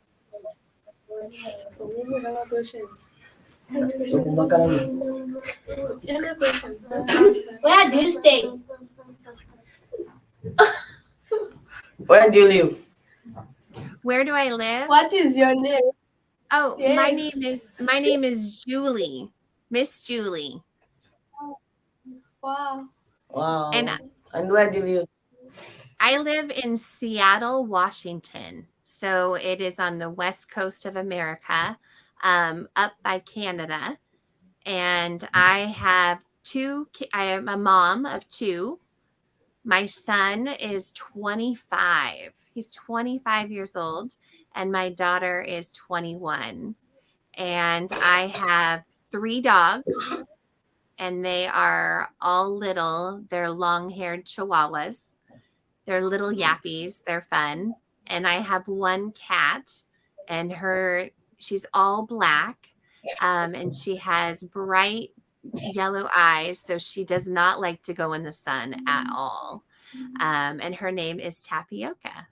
Where do you stay? Where do you live? Where do I live? What is your name? Oh, Yes. my name is Julie. Miss Julie. Wow. Wow. And where do you live? I live in Seattle, Washington. So it is on the west coast of America, up by Canada. And I am a mom of two. My son is 25. He's 25 years old. And my daughter is 21. And I have 3 dogs, and they are all little. They're long-haired Chihuahuas. They're little yappies. They're fun. And I have 1 cat, and she's all black, and she has bright yellow eyes, so she does not like to go in the sun at all. And her name is Tapioca.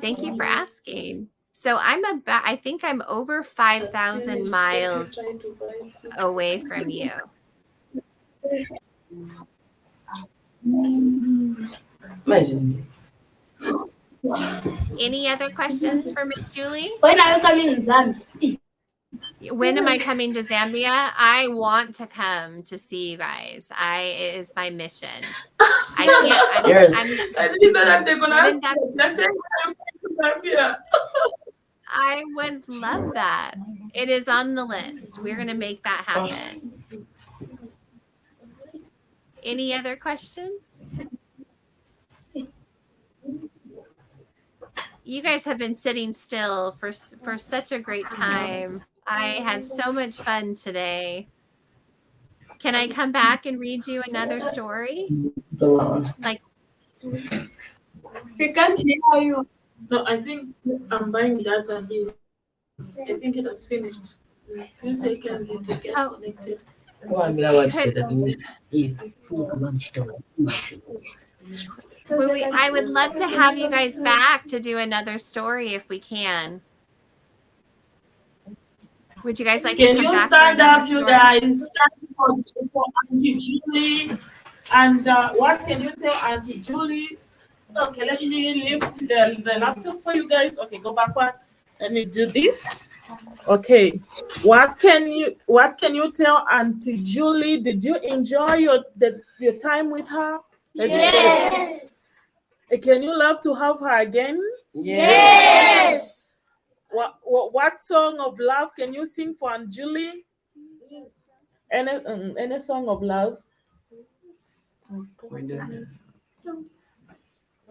Thank you for asking. So I think I'm over 5,000 miles away from you. Any other questions for Miss Julie? When are you coming to Zambia? When am I coming to Zambia? I want to come to see you guys. It is my mission. I can't. I didn't know that they're gonna ask the same time to Zambia. I would love that. It is on the list. We're gonna make that happen. Any other questions? You guys have been sitting still for such a great time. I had so much fun today. Can I come back and read you another story? Like, We can't hear you. No, I think I'm buying data. I think it has finished. In a few seconds, it will get connected. I would love to have you guys back to do another story if we can. Would you guys like to come back? Can you stand up, you guys? Stand for Auntie Julie. And what can you tell Auntie Julie? Okay, let me lift the laptop for you guys. Okay, go backward. Let me do this. Okay. What can you tell Auntie Julie? Did you enjoy your time with her? Yes. Can you love to have her again? Yes. What song of love can you sing for Aunt Julie? Any song of love?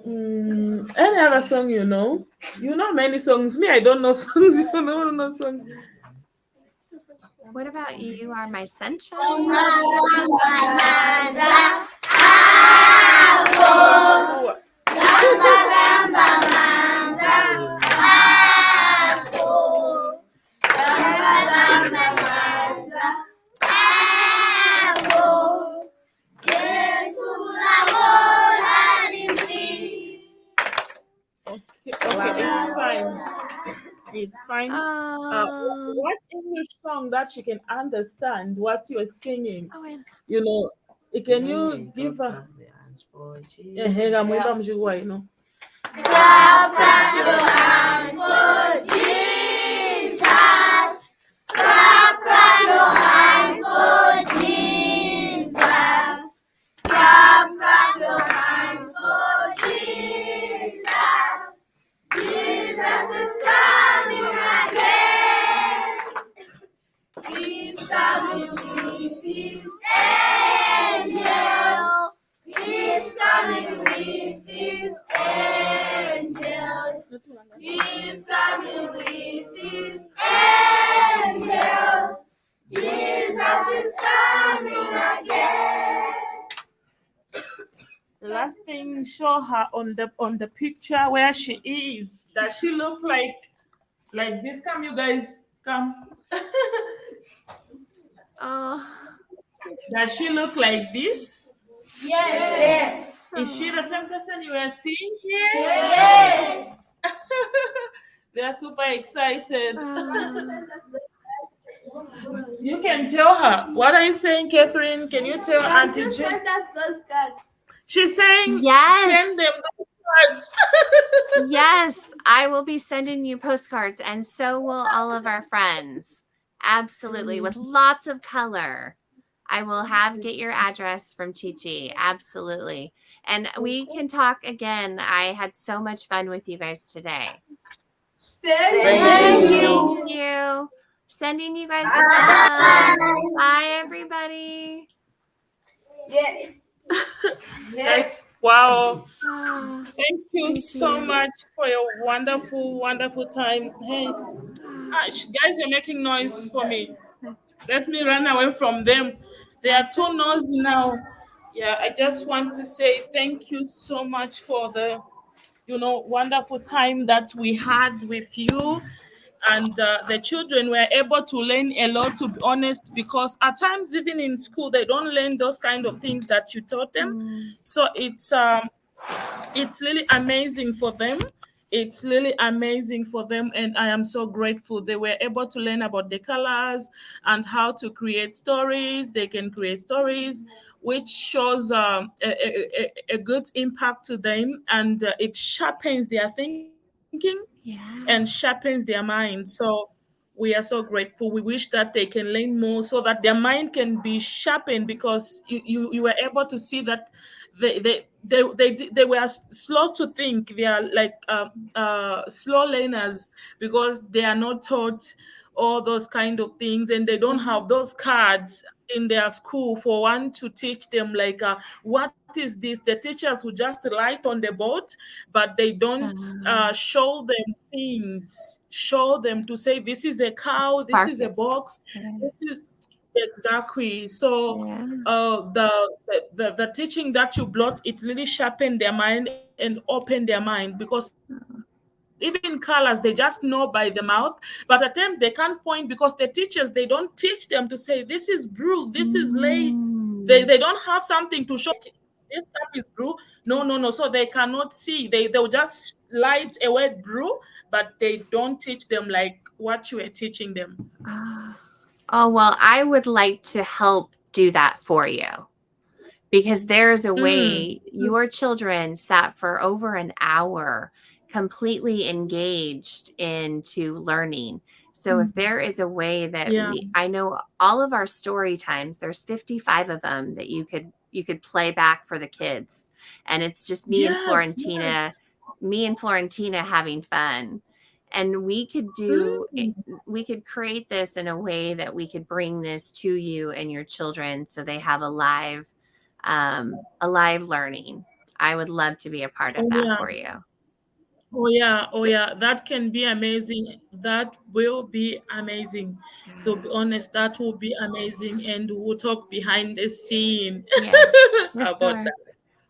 Any other song you know? You know many songs. Me, I don't know songs. You don't know songs. What about You Are My Sunshine? Okay, it's fine. It's fine. What English song that she can understand what you are singing? You know, can you give her? You know. Clap your hands for Jesus. Clap your hands for Jesus. Clap your hands for Jesus. Jesus is coming again. He's coming with his angels. He's coming with his angels. He's coming with his angels. Jesus is coming again. The last thing, show her on the picture where she is. Does she look like this? Come, you guys, come. Does she look like this? Yes. Is she the same person you were seeing here? Yes. They are super excited. You can tell her. What are you saying, Catherine? Can you tell Auntie Julie? Send us those cards. She's saying, yes. Send them those cards. Yes, I will be sending you postcards, and so will all of our friends. Absolutely, with lots of color. I will get your address from Chichi. Absolutely. And we can talk again. I had so much fun with you guys today. Thank you. Thank you. Sending you guys love. Bye, everybody. Yeah. Yes. Wow. Oh. Thank you so Chichi. much for your wonderful, wonderful time. Hey, guys, you're making noise for me. That's, Let me run away from them. They are that's too noisy now. Yeah, I just want to say thank you so much for the, wonderful time that we had with you. And the children were able to learn a lot, to be honest, because at times, even in school, they don't learn those kind of things that you taught them. So it's really amazing for them. It's really amazing for them, and I am so grateful they were able to learn about the colors and how to create stories. They can create stories, which shows a good impact to them, and it sharpens their thinking and yeah. sharpens their mind. So we are so grateful. We wish that they can learn more so that their mind can be sharpened, because you were able to see that they were slow to think. They are like slow learners, because they are not taught all those kind of things, and they don't have those cards in their school for one to teach them, like what is this. The teachers will just write on the board, but they don't Um, show them to say, this is a cow, this spark is a it. box, Yeah. this is exactly. So Yeah. the teaching that you brought, it really sharpened their mind and opened their mind, because even colors they just know by the mouth, but at times they can't point, because the teachers, they don't teach them to say, this is blue, this is lay. They don't have Mm. something to show, like, this stuff is blue. No. So they cannot see. They'll just light a word blue, but they don't teach them like what you were teaching them. Ah. Oh, well, I would like to help do that for you, because there's a Mm. way your children sat for over an hour completely engaged into learning. So if there is a way that Yeah. I know all of our story times, there's 55 of them that you could play back for the kids. And it's just Yes. Yes. Me and Florentina having fun. And Mm. we could create this in a way that we could bring this to you and your children, so they have a live learning. I would love to be a part of Oh that yeah. for you. Oh yeah. Oh yeah. That can be amazing. That will be amazing. To be honest, that will be amazing, and we'll talk behind the scene Yeah, for about sure. that.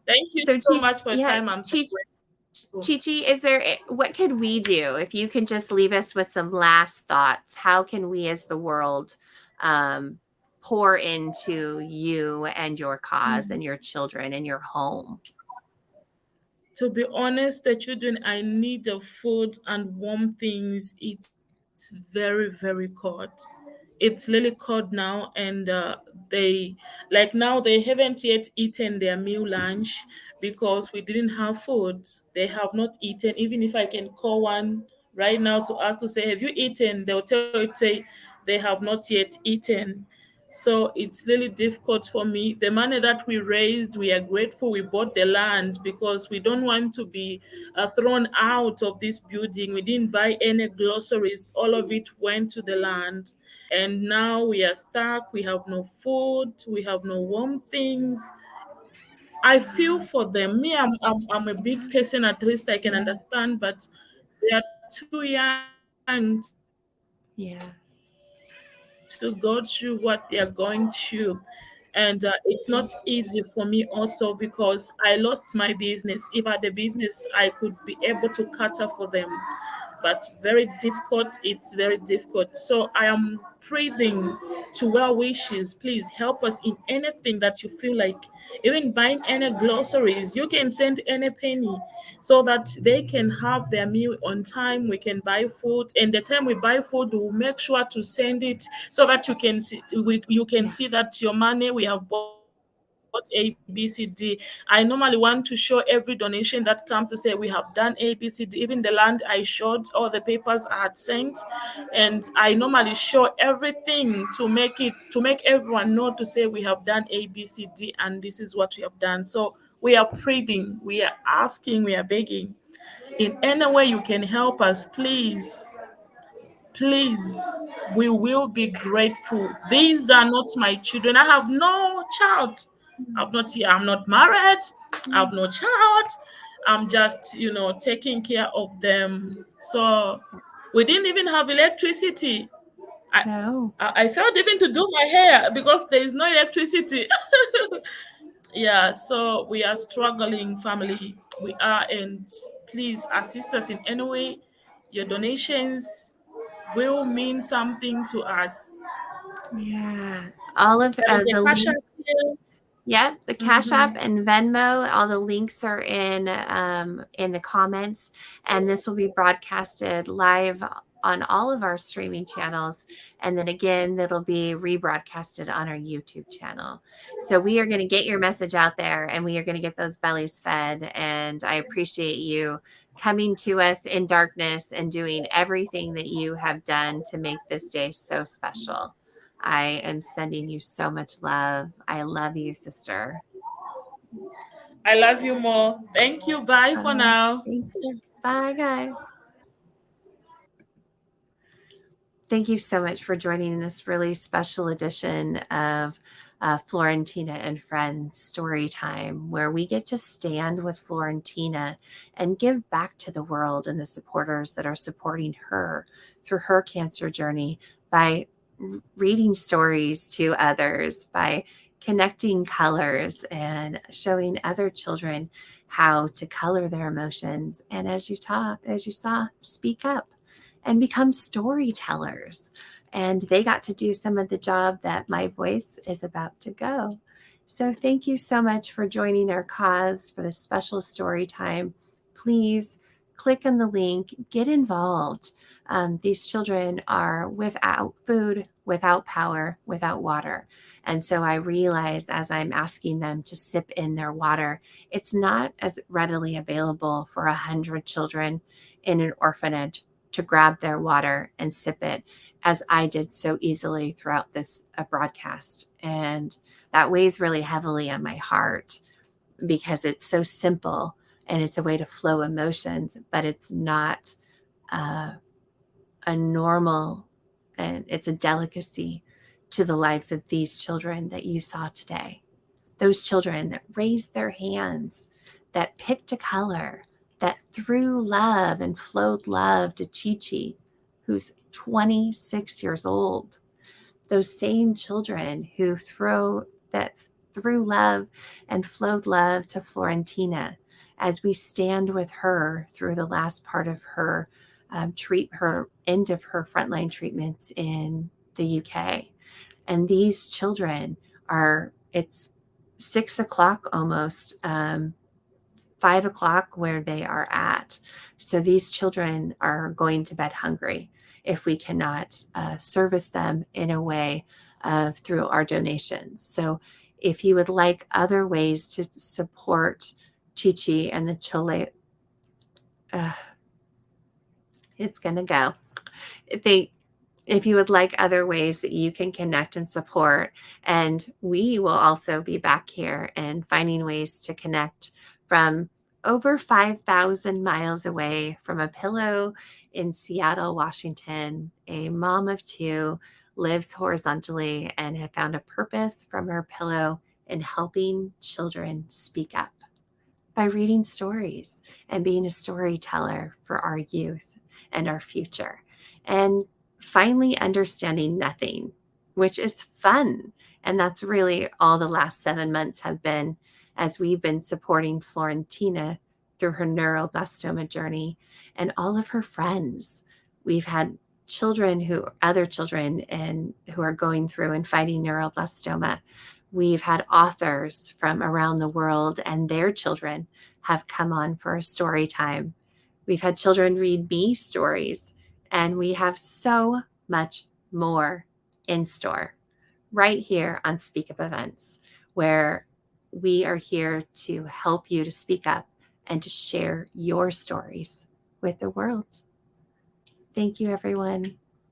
Thank you So so much for your Yeah, time. I'm so grateful. Chichi, what could we do if you can just leave us with some last thoughts? How can we as the world um, pour into you and your cause and your children and your home? To be honest, the children, I need the food and warm things. It's very, very cold. It's really cold now, and now they haven't yet eaten their meal lunch, because we didn't have food. They have not eaten. Even if I can call one right now to ask to say, have you eaten? They'll tell you, say they have not yet eaten. So it's really difficult for me. The money that we raised, we are grateful we bought the land, because we don't want to be thrown out of this building. We didn't buy any groceries. All of it went to the land. And now we are stuck. We have no food. We have no warm things. I feel for them. Me, I'm a big Yeah, person. At least I can understand, but they are too young to go through what they are going yeah, through. And it's not easy for me also, because I lost my business. If I had the business, I could be able to cater for them. But very difficult. It's very difficult. So I am pleading to well wishes. Please help us in anything that you feel like. Even buying any groceries, you can send any penny, so that they can have their meal on time. We can buy food, and the time we buy food, we'll make sure to send it, so that you can see that your money, we have bought ABCD. I normally want to show every donation that come to say we have done ABCD. Even the land I showed, all the papers I had sent, and I normally show everything to make everyone know to say we have done ABCD and this is what we have done. So we are pleading, we are asking, we are begging. In any way you can help us, please, we will be grateful. These are not my children. I have no child. I'm not married. I have no child. I'm just, taking care of them. So we didn't even have electricity. No. I felt even to do my hair because there is no electricity. Yeah, so we are struggling, family. We are, and please assist us in any way. Your donations will mean something to us. Yeah. All of There is a the cash links. app here. Yep, the Cash App and Venmo, all the links are in the comments, and this will be broadcasted live on all of our streaming channels, and then again, that'll be rebroadcasted on our YouTube channel. So we are going to get your message out there, and we are going to get those bellies fed. And I appreciate you coming to us in darkness and doing everything that you have done to make this day so special. I am sending you so much love. I love you, sister. I love you more. Thank you. Bye for now. Thank you. Bye, guys. Thank you so much for joining this really special edition of Florentina and Friends Storytime, where we get to stand with Florentina and give back to the world and the supporters that are supporting her through her cancer journey by reading stories to others, by connecting colors and showing other children how to color their emotions. And as you saw, speak up and become storytellers. And they got to do some of the job that my voice is about to go. So thank you so much for joining our cause for this special story time. Please click on the link, get involved. These children are without food, without power, without water. And so I realize as I'm asking them to sip in their water, it's not as readily available for 100 children in an orphanage to grab their water and sip it as I did so easily throughout this broadcast. And that weighs really heavily on my heart because it's so simple and it's a way to flow emotions, but it's not a normal, and it's a delicacy to the lives of these children that you saw today. Those children that raised their hands, that picked a color, that threw love and flowed love to Chichi, who's 26 years old. Those same children who threw love and flowed love to Florentina as we stand with her through the last part of her end of her frontline treatments in the UK. And these children it's 6 o'clock almost, 5 o'clock where they are at. So these children are going to bed hungry if we cannot service them in a way through our donations. So if you would like other ways to support Chichi and the Choolwe, it's going to go. If you would like other ways that you can connect and support, and we will also be back here and finding ways to connect from over 5,000 miles away from a pillow in Seattle, Washington. A mom of two lives horizontally and had found a purpose from her pillow in helping children speak up by reading stories and being a storyteller for our youth and our future. And finally understanding nothing, which is fun. And that's really all the last 7 months have been as we've been supporting Florentina through her neuroblastoma journey and all of her friends. We've had other children who are going through and fighting neuroblastoma. We've had authors from around the world and their children have come on for a story time. We've had children read me stories, and we have so much more in store right here on SpeakUp Events, where we are here to help you to speak up and to share your stories with the world. Thank you, everyone.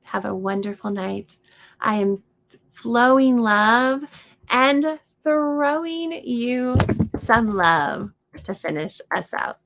Have a wonderful night. I am flowing love and throwing you some love to finish us out.